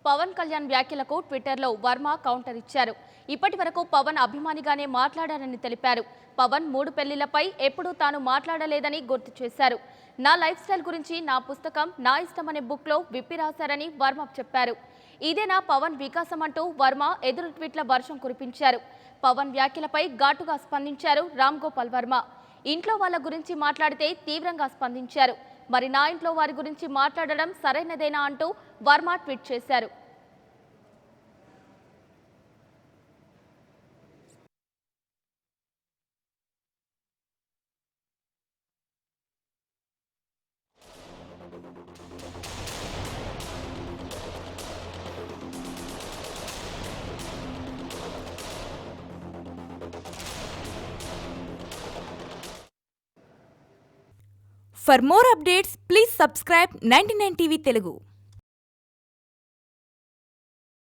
పవన్ కళ్యాణ్ వ్యాఖ్యలకు ట్విట్టర్లో వర్మ కౌంటర్ ఇచ్చారు. ఇప్పటి వరకు పవన్ అభిమానిగానే మాట్లాడారని తెలిపారు. పవన్ 3 పెళ్లిళ్లపై ఎప్పుడూ తాను మాట్లాడలేదని గుర్తు చేశారు. నా లైఫ్ స్టైల్ గురించి నా పుస్తకం నా ఇష్టం అనే బుక్లో విప్పి రాశారని వర్మ చెప్పారు. ఇదేనా పవన్ వికాసం అంటూ వర్మ ఎదురు ట్వీట్ల వర్షం కురిపించారు. పవన్ వ్యాఖ్యలపై ఘాటుగా స్పందించారు రామ్ గోపాల్ వర్మ. ఇంట్లో వాళ్ళ గురించి మాట్లాడితే తీవ్రంగా స్పందించారు. మరి నా ఇంట్లో వారి గురించి మాట్లాడడం సరైనదేనా అంటూ వర్మ ట్వీట్ చేశారు. For more updates, please subscribe 99 TV Telugu.